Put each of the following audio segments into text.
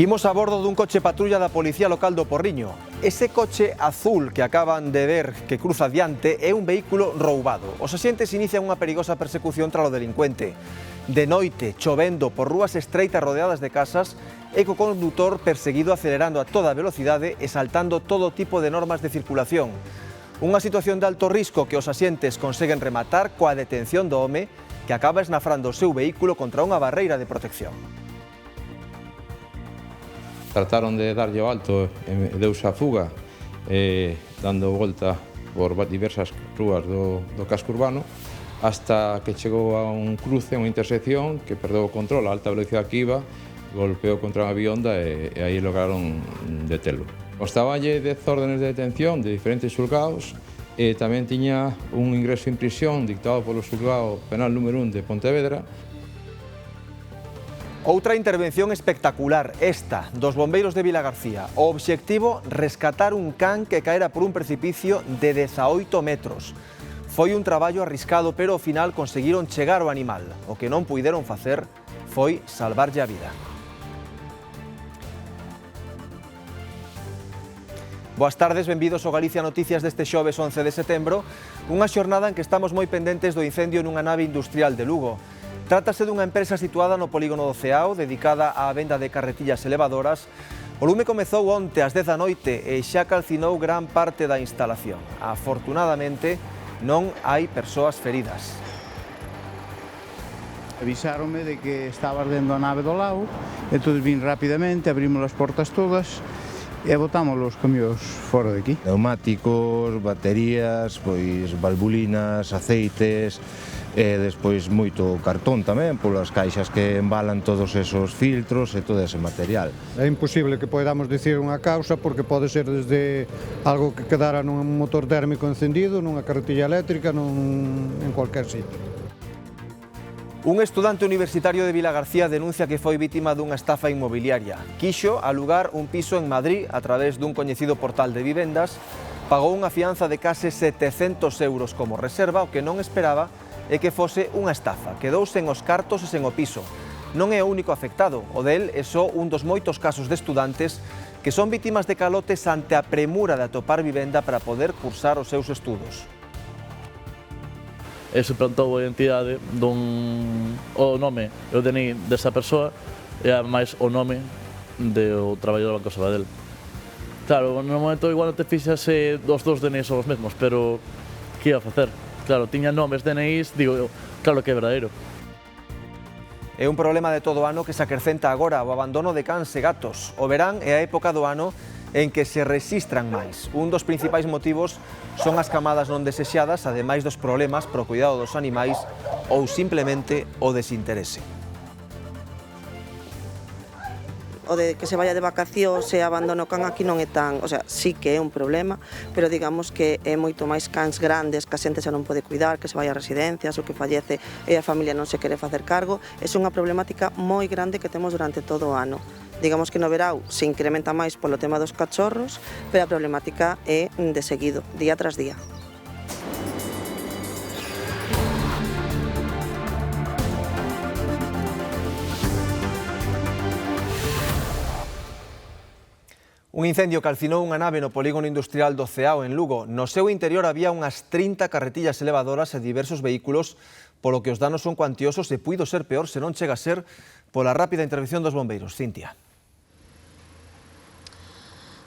Imos a bordo dun coche patrulla da Policía Local do Porriño. Ese coche azul que acaban de ver que cruza diante é un vehículo roubado. Os axentes inician unha perigosa persecución tralo delincuente. De noite, chovendo por rúas estreitas rodeadas de casas, e co condutor perseguido acelerando a toda velocidade e saltando todo tipo de normas de circulación. Unha situación de alto risco que os axentes conseguen rematar coa detención do home que acaba esnafrando o seu vehículo contra unha barreira de protección. Trataron de darlle o alto e deuse a fuga, dando volta por diversas rúas do casco urbano, hasta que chegou a un cruce, unha intersección, que perdeu o control a alta velocidade que iba, golpeou contra unha avionda e aí lograron detelo. Constaballe 10 órdenes de detención de diferentes xulgados e tamén tiña un ingreso en prisión dictado polo xulgado penal número 1 de Pontevedra. Outra intervención espectacular, esta, dos bombeiros de Vilagarcía. O obxectivo, rescatar un can que caera por un precipicio de 18 metros. Foi un traballo arriscado, pero ao final conseguiron chegar ao animal. O que non puideron facer foi salvarlle a vida. Boas tardes, benvidos ao Galicia Noticias deste xoves 11 de setembro, unha xornada en que estamos moi pendentes do incendio nunha nave industrial de Lugo. Trátase dunha empresa situada no polígono do Ceao, dedicada á venda de carretillas elevadoras. O lume comezou onte ás 10 da noite e xa calcinou gran parte da instalación. Afortunadamente, non hai persoas feridas. Avisáronme de que estaba ardendo a nave do lado, entón vin rapidamente, abrimos as portas todas e botamos os camións fora de aquí. Neumáticos, baterías, pois valvulinas, aceites, e despois moito cartón tamén polas caixas que embalan todos esos filtros e todo ese material. É imposible que podamos dicir unha causa porque pode ser desde algo que quedara nun motor térmico encendido, nunha carretilla eléctrica, en cualquier sitio. Un estudante universitario de Vilagarcía denuncia que foi vítima dunha estafa inmobiliaria. Quixo alugar un piso en Madrid a través dun coñecido portal de vivendas, pagou unha fianza de case 700 euros como reserva, o que non esperaba é que fose unha estafa. Quedou sen os cartos e sen o piso. Non é o único afectado, o del é só un dos moitos casos de estudantes que son vítimas de calotes ante a premura de atopar vivenda para poder cursar os seus estudos. E se plantou a identidade o nome e o DNI desa persoa e ademais o nome do traballador do Banco Sabadell. Claro, no momento igual non te fixas os dos DNIs son os mesmos, pero que ia a facer? Claro, tiña nomes, DNIs, digo, claro que é verdadeiro. É un problema de todo o ano que se acrecenta agora, o abandono de cans e gatos. O verán é a época do ano en que se rexistran máis. Un dos principais motivos son as camadas non desexadas, ademais dos problemas pro cuidado dos animais ou simplemente o desinterese. O de que se vaya de vacacións e abandone o can aquí non é tan, o sea, sí que é un problema, pero digamos que é moito máis cans grandes que a xente xa non pode cuidar, que se vai a residencias ou que fallece e a familia non se quere facer cargo. É unha problemática moi grande que temos durante todo o ano. Digamos que no verão se incrementa máis polo tema dos cachorros, pero a problemática é de seguido, día tras día. Un incendio calcinou unha nave no polígono industrial do Ceao, en Lugo. No seu interior había unhas 30 carretillas elevadoras e diversos vehículos, polo que os danos son cuantiosos e puido ser peor se non chega a ser pola rápida intervención dos bombeiros. Cintia.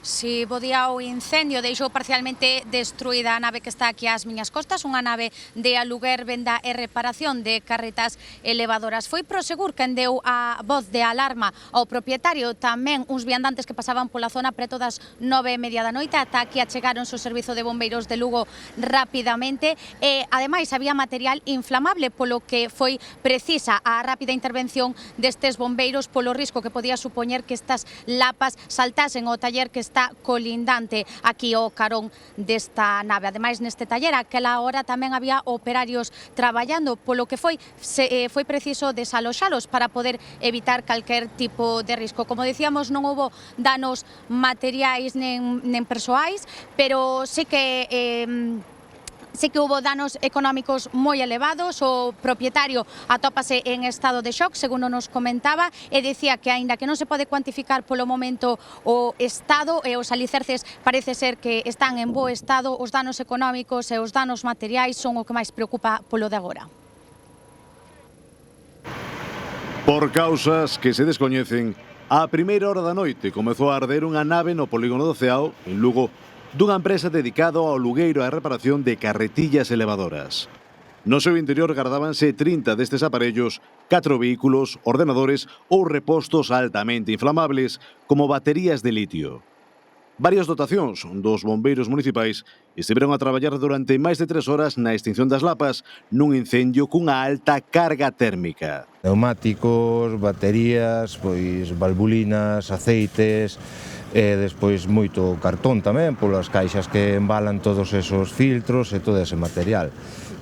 Si, bo día, o incendio deixou parcialmente destruída a nave que está aquí ás miñas costas, unha nave de aluguer, venda e reparación de carretas elevadoras. Foi Prosegur quen deu a voz de alarma ao propietario, tamén uns viandantes que pasaban pola zona preto das 9:30 da noite, ata aquí achegaron o Servizo de Bombeiros de Lugo rapidamente e, ademais, había material inflamable, polo que foi precisa a rápida intervención destes bombeiros polo risco que podía supoñer que estas lapas saltasen ao taller que está colindante aquí ao carón desta nave. Ademais, neste taller, aquela hora tamén había operarios traballando, polo que foi preciso desaloxalos para poder evitar calquer tipo de risco. Como dicíamos, non houbo danos materiais nen persoais, pero sí que Sí que hubo danos económicos moi elevados, o propietario atópase en estado de shock, segundo nos comentaba, e dicía que aínda que non se pode cuantificar polo momento o estado e os alicerces parece ser que están en bo estado, os danos económicos e os danos materiais son o que máis preocupa polo de agora. Por causas que se descoñecen, á primeira hora da noite comezou a arder unha nave no polígono do Ceao, en Lugo, dunha empresa dedicada ao alugueiro e a reparación de carretillas elevadoras. No seu interior gardábanse 30 destes aparellos, 4 vehículos, ordenadores ou repostos altamente inflamables, como baterías de litio. Varias dotacións dos bombeiros municipais estiveron a traballar durante máis de 3 horas na extinción das lapas nun incendio cunha alta carga térmica. Neumáticos, baterías, pois valvulinas, aceites, e despois moito cartón tamén polas caixas que embalan todos esos filtros e todo ese material.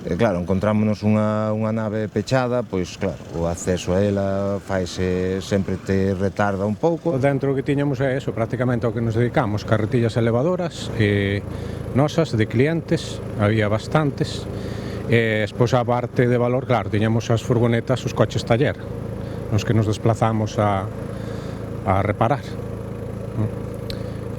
E claro, encontrámonos unha nave pechada, pois claro, o acceso a ela faise, sempre te retarda un pouco. Dentro que tiñamos é eso, prácticamente ao que nos dedicamos, carretillas elevadoras, nosas, de clientes, había bastantes, e despois a parte de valor, claro, tiñamos as furgonetas, os coches taller, nos que nos desplazamos a reparar.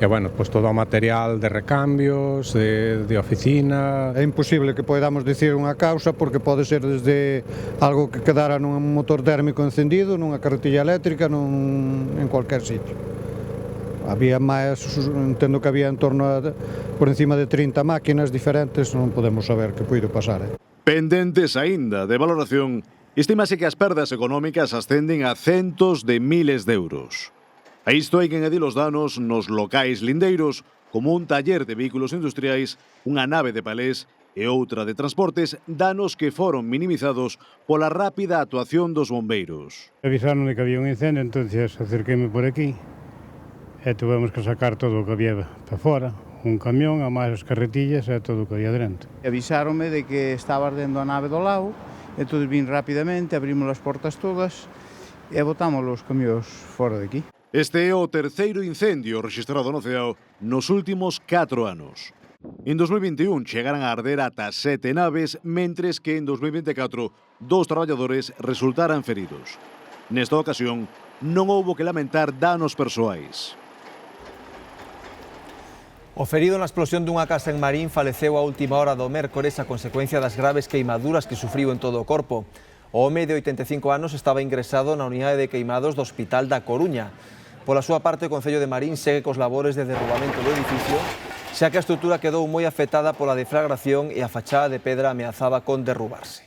E, bueno, pues todo o material de recambios, de oficina. É imposible que podamos dicir unha causa porque pode ser desde algo que quedara nun motor térmico encendido, nunha carretilla eléctrica, en cualquier sitio. Había máis, entendo que había en torno a, por encima de 30 máquinas diferentes, non podemos saber que puido pasar. Pendentes aínda de valoración, estímase que as perdas económicas ascenden a centos de miles de euros. A isto hai que engadir os danos nos locais lindeiros, como un taller de vehículos industriais, unha nave de palés e outra de transportes, danos que foron minimizados pola rápida actuación dos bombeiros. Avisaron de que había un incendio, entonces acerquéme por aquí e tuvemos que sacar todo o que había para fora, un camión, a máis as carretillas e todo o que había dentro. Avisaronme de que estaba ardendo a nave do lado, entón vin rapidamente, abrimos as portas todas e botamos os camións fora de aquí. Este é o terceiro incendio registrado no Ceao nos últimos 4 anos. En 2021 chegaran a arder ata 7 naves, mentres que en 2024 2 traballadores resultaran feridos. Nesta ocasión non houbo que lamentar danos persoais. O ferido na explosión dunha casa en Marín faleceu a última hora do mércores a consecuencia das graves queimaduras que sufriu en todo o corpo. O home de 85 anos estaba ingresado na unidade de queimados do Hospital da Coruña. Pola súa parte, o Concello de Marín segue cos labores de derrubamento do edificio, xa que a estrutura quedou moi afectada pola deflagración e a fachada de pedra ameazaba con derrubarse.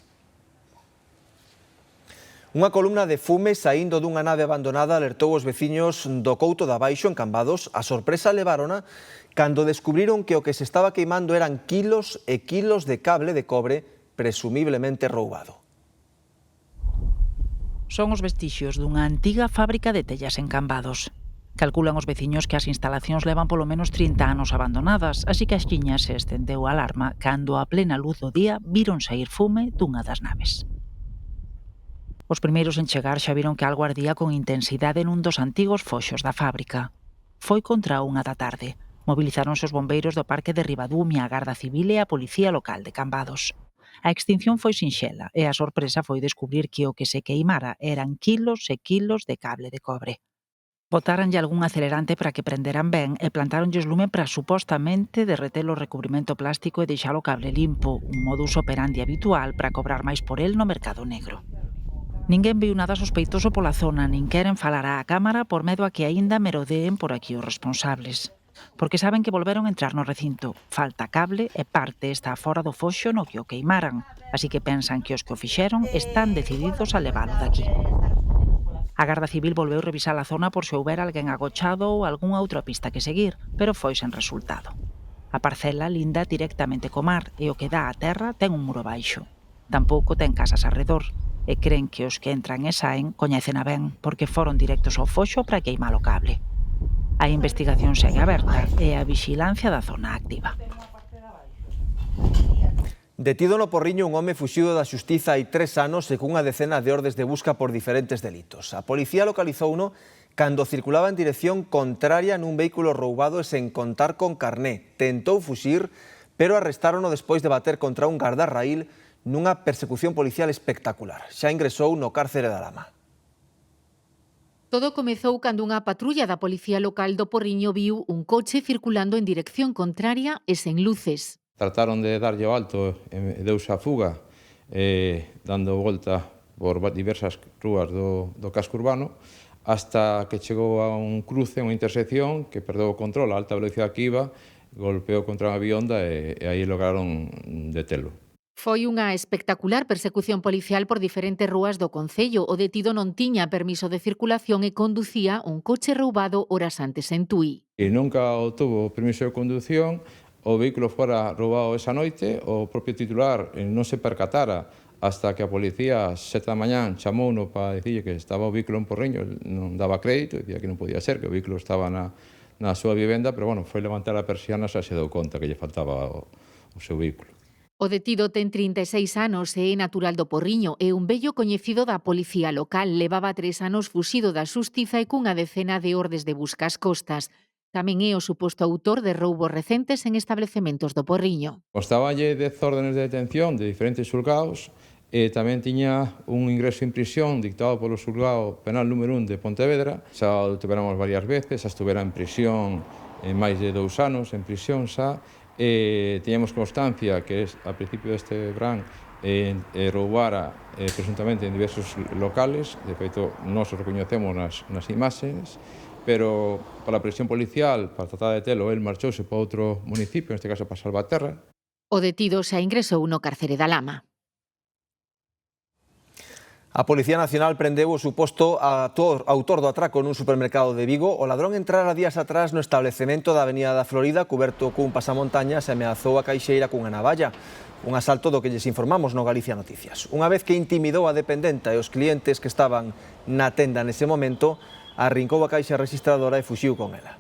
Unha columna de fume saíndo dunha nave abandonada alertou os veciños do Couto de Abaixo, en Cambados. A sorpresa levárona cando descubriron que o que se estaba queimando eran kilos e kilos de cable de cobre, presumiblemente roubado. Son os vestixios dunha antiga fábrica de tellas en Cambados. Calculan os veciños que as instalacións levan polo menos 30 anos abandonadas, así que as xiñas se estendeu a alarma cando a plena luz do día viron saír fume dunha das naves. Os primeiros en chegar xa viron que algo ardía con intensidade nun dos antigos foxos da fábrica. Foi contra a 1 da tarde. Movilizáronse os bombeiros do Parque de Ribadumia, a Garda Civil e a Policía Local de Cambados. A extinción foi sinxela e a sorpresa foi descubrir que o que se queimara eran kilos e kilos de cable de cobre. Botáranlle algún acelerante para que prenderan ben e plantáronlles lume para supostamente derreter o recubrimento plástico e deixar o cable limpo, un modus operandi habitual para cobrar máis por el no mercado negro. Ninguén viu nada sospeitoso pola zona, nin queren falar á cámara por medo a que aínda merodeen por aquí os responsables. Porque saben que volveron a entrar no recinto. Falta cable e parte está fora do foxo no que o queimaran, así que pensan que os que o fixeron están decididos a leválo daqui. A Garda Civil volveu revisar a zona por se houbera alguén agochado ou algunha outra pista que seguir, pero foi sen resultado. A parcela linda directamente co mar e o que dá á terra ten un muro baixo. Tampouco ten casas arredor e creen que os que entran e saen coñecen a ben porque foron directos ao foxo para queimar o cable. A investigación segue aberta e a vixilancia da zona activa. Detido no Porriño un home fuxido da xustiza hai 3 anos e cunha decena de ordes de busca por diferentes delitos. A policía localizouno cando circulaba en dirección contraria nun vehículo roubado e sen contar con carné. Tentou fuxir, pero arrestárono despois de bater contra un gardarraíl nunha persecución policial espectacular. Xa ingresou no cárcere da Lama. Todo comezou cando unha patrulla da Policía Local do Porriño viu un coche circulando en dirección contraria e sen luces. Trataron de darlle o alto e deuse a fuga, dando volta por diversas rúas do casco urbano, hasta que chegou a un cruce, unha intersección, que perdeu o control, a alta velocidade que iba, golpeou contra unha avionda e aí lograron detelo. Foi unha espectacular persecución policial por diferentes rúas do concello. O detido non tiña permiso de circulación e conducía un coche roubado horas antes en Tui. E nunca obtuvo permiso de conducción, o vehículo fora roubado esa noite, o propio titular non se percatara hasta que a policía, 7 da mañán, chamouno para dicirlle que estaba o vehículo en Porriño, non daba crédito, dicía que non podía ser, que o vehículo estaba na súa vivenda, pero, bueno, foi levantar a persiana e se deu conta que lle faltaba o seu vehículo. O detido ten 36 anos e é natural do Porriño e un vello coñecido da Policía Local. Levaba 3 anos fuxido da xustiza e cunha decena de ordes de busca ás costas. Tamén é o suposto autor de roubos recentes en establecementos do Porriño. Constaballe 10 órdenes de detención de diferentes xulgados e tamén tiña un ingreso en prisión dictado polo xulgado penal número 1 de Pontevedra. Xa o tuveramos varias veces, xa estuvera en prisión máis de 2 anos, en prisión xa. Teníamos constancia que a principio deste verán roubara presuntamente en diversos locales. De feito, nós o recoñecemos nas imaxes, pero pola presión policial, para tratar de telo, el marchouse para outro municipio, neste caso para Salvaterra. O detido xa ingresou no cárcere da Lama. A Policía Nacional prendeu o suposto autor do atraco nun supermercado de Vigo. O ladrón entrara días atrás no establecemento da Avenida da Florida cuberto cun pasamontañas e ameazou a caixeira cunha navalla. Un asalto do que lles informamos no Galicia Noticias. Unha vez que intimidou a dependenta e os clientes que estaban na tenda nese momento, arrincou a caixa registradora e fuxiu con ela.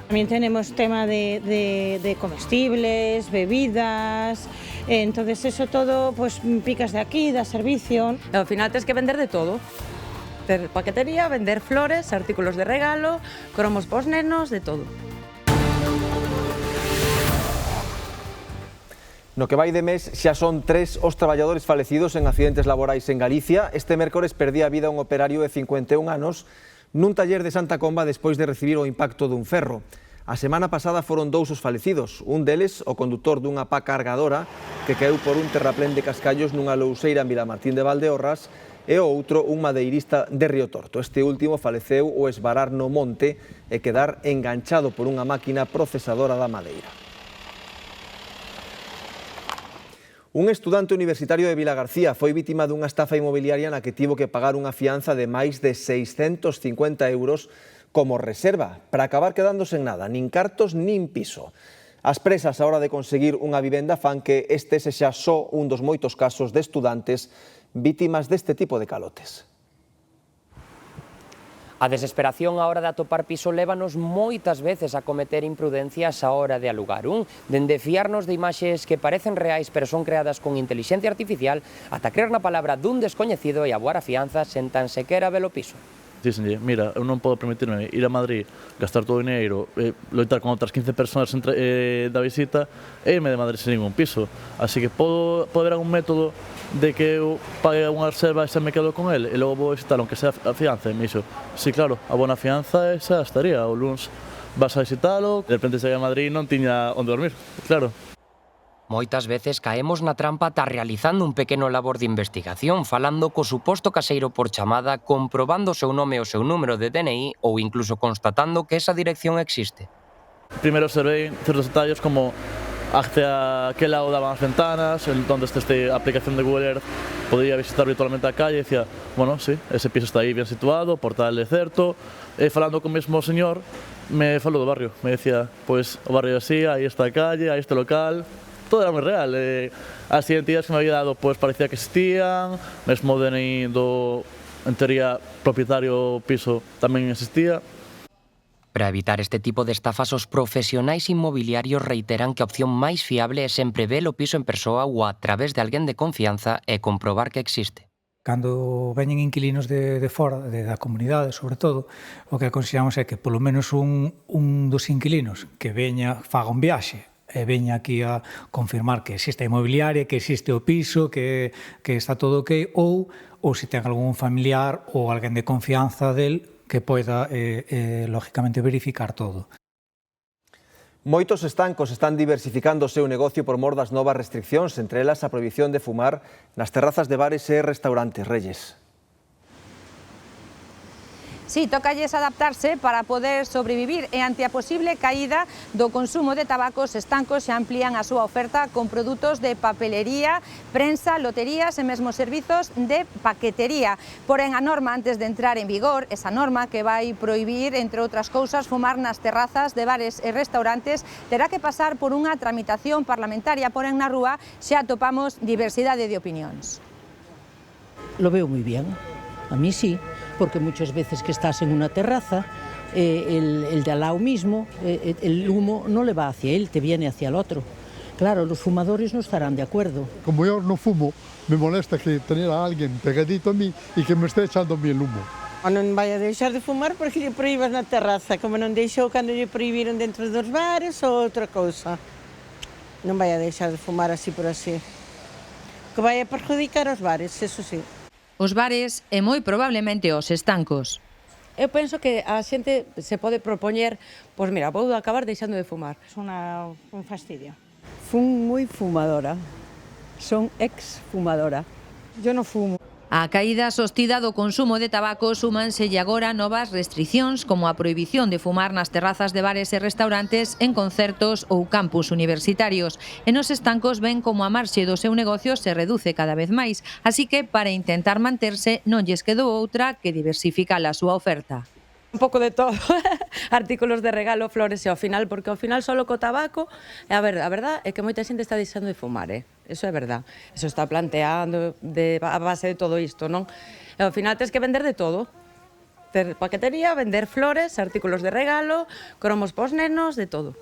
También tenemos tema de comestibles, bebidas, entonces eso todo, pues picas de aquí, da servicio. Al final tienes que vender de todo. Vender paquetería, vender flores, artículos de regalo, cromos pos nenos, de todo. No que vai de mes xa son 3 os traballadores falecidos en accidentes laborais en Galicia. Este mércores perdía a vida un operario de 51 anos nun taller de Santa Comba despois de recibir o impacto dun ferro. A semana pasada foron 2 os falecidos, un deles o condutor dunha pá cargadora que caeu por un terraplén de cascallos nunha louseira en Vilamartín de Valdeorras e o outro un madeirista de Río Torto. Este último faleceu ao esvarar no monte e quedar enganchado por unha máquina procesadora da madeira. Un estudante universitario de Vilagarcía foi vítima dunha estafa inmobiliaria na que tivo que pagar unha fianza de máis de 650 euros como reserva para acabar quedando sen nada, nin cartos nin piso. As presas á hora de conseguir unha vivenda fan que este sexa só un dos moitos casos de estudantes vítimas deste tipo de calotes. A desesperación á hora de atopar piso lévanos moitas veces a cometer imprudencias á hora de alugar un, dende fiarnos de imaxes que parecen reais pero son creadas con intelixencia artificial, ata creer na palabra dun descoñecido e aboar a fianza sen tan sequera ver o piso. Díxenlle, mira, eu non podo permitirme ir a Madrid, gastar todo o dineiro, loitar con outras 15 persoas da visita e irme de Madrid sen ningún piso. Así que pode haber algún método de que eu pague unha reserva e xa me quedo con ele e logo vou visitar, aunque sea a fianza. E me dixo, sí, claro, a bona fianza xa estaría. O lunes vas a visitalo, de repente cheguei a Madrid e non tiña onde dormir, claro. Moitas veces caemos na trampa ata realizando un pequeno labor de investigación, falando co suposto caseiro por chamada, comprobando o seu nome e o seu número de DNI ou incluso constatando que esa dirección existe. Primeiro observei certos detalles como hacia que lado daban as ventanas, donde esta aplicación de Google Earth podía visitar virtualmente a calle, e decía, bueno, sí, ese piso está aí bien situado, portal de certo, e falando co mesmo señor, me falou do barrio, me decía, pois o barrio así, aí está a calle, aí este local. Todo era moi real, as identidades que me había dado pois parecía que existían, mesmo o DNI do, en teoría, propietario piso tamén existía. Para evitar este tipo de estafas, os profesionais inmobiliarios reiteran que a opción máis fiable é sempre ver o piso en persoa ou a través de alguén de confianza e comprobar que existe. Cando veñen inquilinos de fora, da comunidade, sobre todo, o que aconsellamos é que polo menos un dos inquilinos que veña, faga un viaxe e veña aquí a confirmar que existe a inmobiliaria, que existe o piso, que está todo ok, ou se ten algún familiar ou alguén de confianza del que poida, lógicamente, verificar todo. Moitos estancos están diversificando o seu negocio por mor das novas restriccións, entre elas a prohibición de fumar nas terrazas de bares e restaurantes. Reyes. Sí, tocalles adaptarse para poder sobrevivir e ante a posible caída do consumo de tabacos, estancos xa amplían a súa oferta con produtos de papelería, prensa, loterías e mesmo servizos de paquetería. Porén, a norma antes de entrar en vigor, esa norma que vai prohibir, entre outras cousas, fumar nas terrazas de bares e restaurantes, terá que pasar por unha tramitación parlamentaria, porén na rúa xa atopamos diversidade de opinións. Lo veo muy bien, a mí sí. Porque muchas veces que estás en una terraza, el de al lado mismo, el humo no le va hacia él, te viene hacia el otro. Claro, los fumadores no estarán de acuerdo. Como yo no fumo, me molesta que tener a alguien pegadito a mí y que me esté echando a mí el humo. Non vai a deixar de fumar porque lle proíbas na terraza, como non deixou cando lle prohibiron dentro dos bares ou outra cousa. Non vai a deixar de fumar así por así. Que vai a perjudicar os bares, eso sí. Os bares e moi probablemente os estancos. Eu penso que a xente se pode propoñer, pois mira, vou acabar deixando de fumar. Es un fastidio. Fun moi fumadora. Son ex-fumadora. Yo non fumo. A caída sostida do consumo de tabaco súmanselle agora novas restricións como a prohibición de fumar nas terrazas de bares e restaurantes en concertos ou campus universitarios. E nos estancos ven como a marxe do seu negocio se reduce cada vez máis, así que para intentar manterse non lles quedou outra que diversificar a súa oferta. Un pouco de todo, artículos de regalo, flores e ao final, porque ao final solo co tabaco, a verdad é que moita xente está deixando de fumar, eso é verdad. Eso está planteando a base de todo isto, non? E ao final tens que vender de todo. Ter paquetería, vender flores, artículos de regalo, cromos pos nenos, de todo.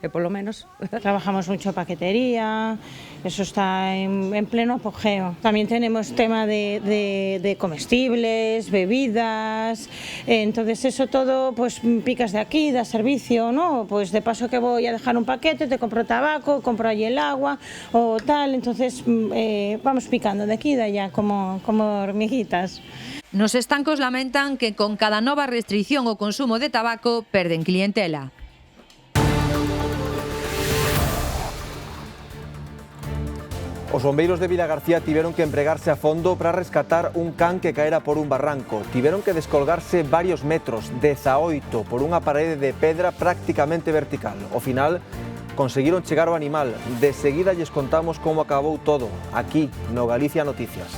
Que por lo menos. Trabajamos mucho paquetería, eso está en pleno apogeo. También tenemos tema de comestibles, bebidas, entonces eso todo, pues picas de aquí, da servicio, ¿no? Pues de paso que voy a dejar un paquete, te compro tabaco, compro allí el agua o tal, entonces vamos picando de aquí y de allá como hormiguitas. Nos estancos lamentan que con cada nova restricción ao consumo de tabaco perden clientela. Os bombeiros de Vilagarcía tiveron que empregarse a fondo para rescatar un can que caera por un barranco. Tiveron que descolgarse varios metros, 18, por unha parede de pedra prácticamente vertical. Ao final, conseguiron chegar ao animal. De seguida lles contamos como acabou todo, aquí, no Galicia Noticias.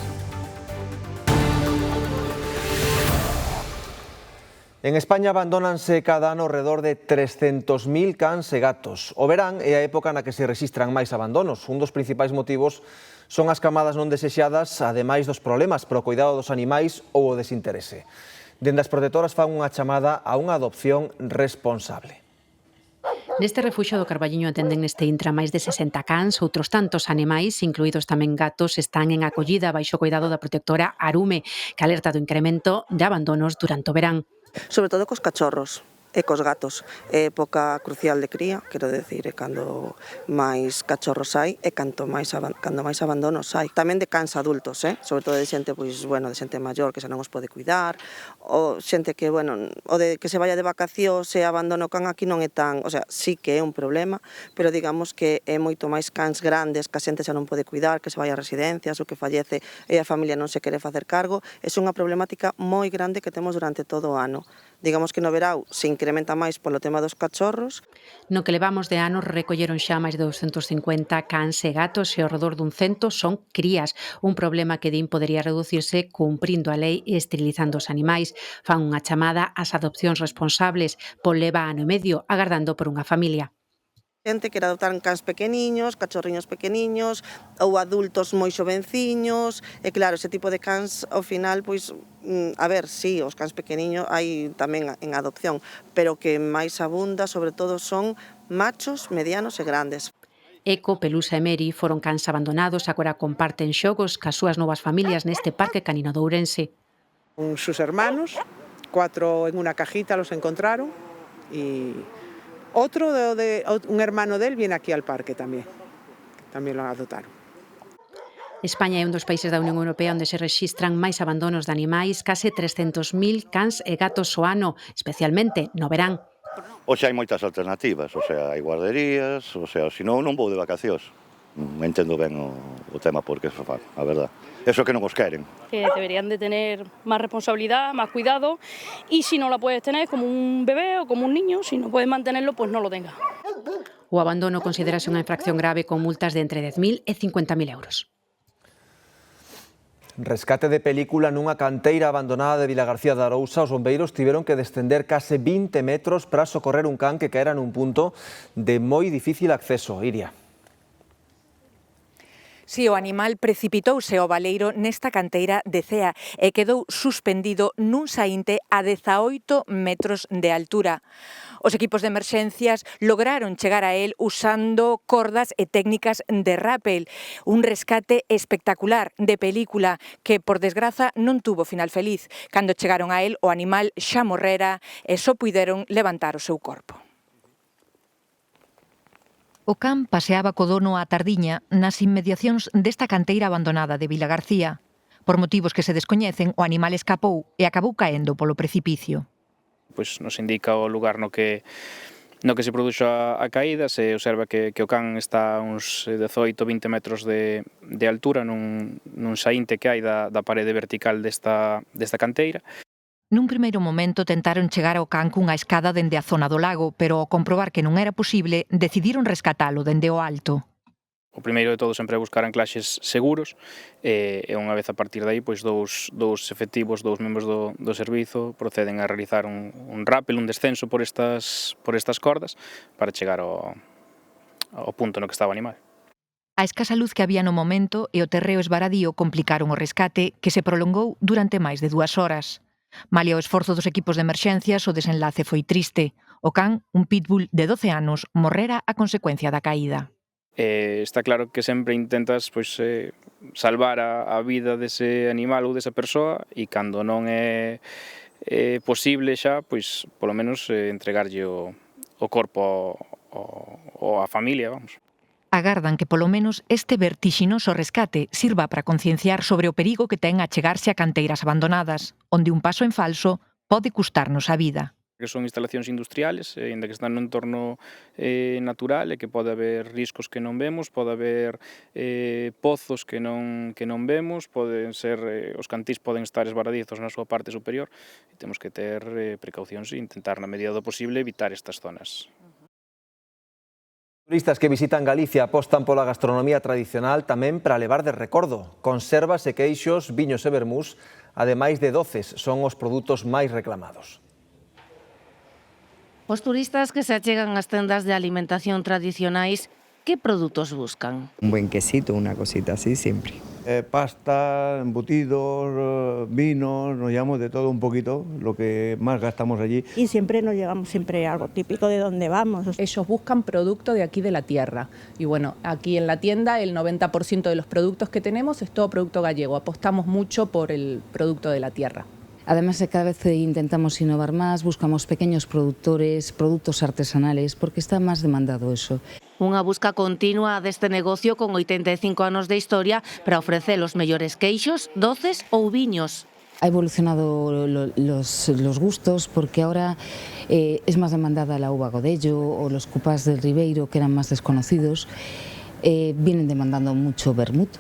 En España abandónanse cada ano alrededor de 300.000 cans e gatos. O verán é a época na que se rexistran máis abandonos. Un dos principais motivos son as camadas non desexadas, ademais dos problemas para o cuidado dos animais ou o desinterese. Dende as protectoras fan unha chamada a unha adopción responsable. Neste refuxio do Carballiño atenden neste intra máis de 60 cans, outros tantos animais, incluídos tamén gatos, están en acollida baixo o cuidado da protectora Arume, que alerta do incremento de abandonos durante o verán. Sobre todo cos cachorros e cos gatos. É época crucial de cría, quero decir, é cando máis cachorros hai e cando máis abandonos hai. Tamén de cans adultos, sobre todo de xente, pois, bueno, de xente maior que xa non os pode cuidar, ou xente que, bueno, o de que se vaya de vacacións e abandono o can aquí non é tan, o sea, sí que é un problema, pero digamos que é moito máis cans grandes que a xente xa non pode cuidar, que se vai a residencias ou que fallece e a familia non se quere facer cargo. É unha problemática moi grande que temos durante todo o ano. Digamos que no verão se incrementa máis polo tema dos cachorros. No que levamos de anos recolleron xa máis de 250 cans e gatos e ao redor dun 100 son crías, un problema que din podería reducirse cumprindo a lei e esterilizando os animais. Fan unha chamada ás adopcións responsables, pois leva ano e medio agardando por unha familia. Xente que adoptar cans pequeniños, cachorriños pequeniños ou adultos moi xovenciños, e claro, ese tipo de cans ao final, pois, a ver, sí, os cans pequeniños hai tamén en adopción, pero que máis abunda sobre todo son machos, medianos e grandes. Eco, Pelusa e Meri foron cans abandonados, agora comparten xogos cas súas novas familias neste parque canino de Ourense. Con sus hermanos, 4 en una cajita los encontraron y un hermano de él viene aquí al parque también lo adoptaron. España é un dos países da Unión Europea onde se rexistran máis abandonos de animais, case 300.000 cans e gatos ao ano, especialmente no verán. Hoxe hai moitas alternativas, hai guarderías, senón non vou de vacacións. Entendo ben o tema porque se fan, a verdad. Eso que non os queren. Que deberían de tener más responsabilidad, más cuidado, y si no la puedes tener como un bebé o como un niño, si no puedes mantenerlo, pues no lo tengas. O abandono considerase unha infracción grave con multas de entre 10.000 e 50.000 euros. Rescate de película nunha canteira abandonada de Vilagarcía de Arousa. Os bombeiros tiveron que descender case 20 metros para socorrer un can que caera nun punto de moi difícil acceso. Iria. Si, o animal precipitouse ao baleiro nesta canteira de Cea e quedou suspendido nun saínte a 18 metros de altura. Os equipos de emerxencias lograron chegar a él usando cordas e técnicas de rápel. Un rescate espectacular de película que, por desgraza, non tuvo final feliz. Cando chegaron a él, o animal xa morrera e só puideron levantar o seu corpo. O can paseaba co dono á tardiña nas inmediacións desta canteira abandonada de Vilagarcía. Por motivos que se descoñecen, o animal escapou e acabou caendo polo precipicio. Pois nos indica o lugar no que se produxo a caída, se observa que o can está a uns 18-20 metros de altura nun saínte que hai da parede vertical desta canteira. Nun primeiro momento tentaron chegar ao can cunha escada dende a zona do lago, pero ao comprobar que non era posible, decidiron rescatalo dende o alto. O primeiro de todo sempre é buscar anclaxes seguros e unha vez a partir de aí, pois dous efectivos, dous membros do servizo proceden a realizar un rappel, un descenso por estas cordas para chegar ao punto no que estaba o animal. A escasa luz que había no momento e o terreo esvaradío complicaron o rescate, que se prolongou durante máis de 2 horas. Malia o esforzo dos equipos de emerxencias, o desenlace foi triste. O can, un pitbull de 12 anos, morrera a consecuencia da caída. Está claro que sempre intentas salvar a vida dese animal ou desa persoa e cando non é posible xa, pois polo menos entregarlle o corpo ou a familia, vamos. Agardan que polo menos este vertixinoso rescate sirva para concienciar sobre o perigo que ten achegarse a canteiras abandonadas, onde un paso en falso pode custarnos a vida. Que son instalacións industriales, ainda que están nun entorno natural e que pode haber riscos que non vemos, pode haber pozos que non vemos, poden ser, os cantís poden estar esvaradizos na súa parte superior e temos que ter precaucións e intentar na medida do posible evitar estas zonas. Turistas que visitan Galicia apostan pola gastronomía tradicional tamén para levar de recordo. Conservas e queixos, viños e vermús, ademais de doces, son os produtos máis reclamados. Os turistas que se achegan ás tendas de alimentación tradicionais, que produtos buscan? Un buen quesito, una cosita así siempre. Pasta, embutidos, vinos, nos llevamos de todo un poquito, lo que más gastamos allí. Y siempre nos llevamos algo típico de donde vamos. Ellos buscan producto de aquí de la tierra. Y bueno, aquí en la tienda el 90% de los productos que tenemos es todo producto gallego. Apostamos mucho por el producto de la tierra. Además, cada vez intentamos innovar más, buscamos pequeños productores, productos artesanales, porque está más demandado eso. Unha busca continua deste negocio con 85 anos de historia para ofrecer os mellores queixos, doces ou viños. Ha evolucionado los gustos porque ahora es más demandada la uva Godello o los cupás del Ribeiro, que eran más desconocidos. Vienen demandando mucho vermut.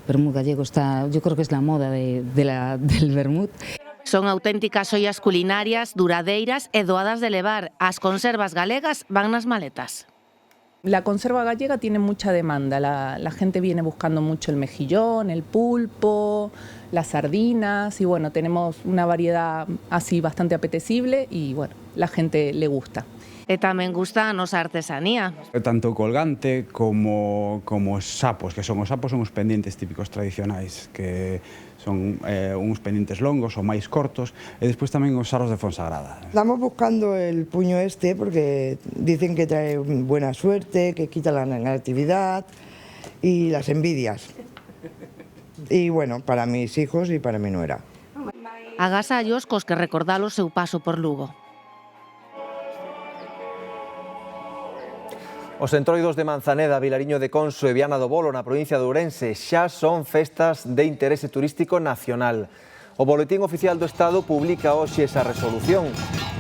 Vermut gallego está, yo creo que es la moda del vermut. Son auténticas ollas culinarias, duradeiras e doadas de levar. As conservas galegas van nas maletas. La conserva gallega tiene mucha demanda, la gente viene buscando mucho el mejillón, el pulpo, las sardinas y bueno, tenemos una variedad así bastante apetecible y bueno, la gente le gusta. E tamén gusta a nosa artesanía. Tanto o colgante como os sapos, que son os pendientes típicos tradicionais, que son uns pendientes longos ou máis cortos, e despois tamén os sarros de Fonsagrada. Estamos buscando el puño este porque dicen que trae buena suerte, que quita la negatividad y las envidias. Y bueno, para mis hijos y para mi nuera. Agasallos cos que recordar o seu paso por Lugo. Os entroidos de Manzaneda, Vilariño de Conso e Viana do Bolo na provincia de Ourense xa son festas de interese turístico nacional. O Boletín Oficial do Estado publica hoxe esa resolución.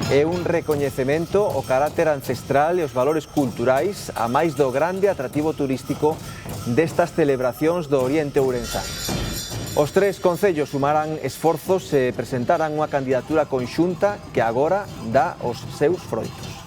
É un recoñecemento ao carácter ancestral e os valores culturais a máis do grande atractivo turístico destas celebracións do Oriente Ourensán. Os tres concellos sumarán esforzos e presentarán unha candidatura conxunta que agora dá os seus froitos.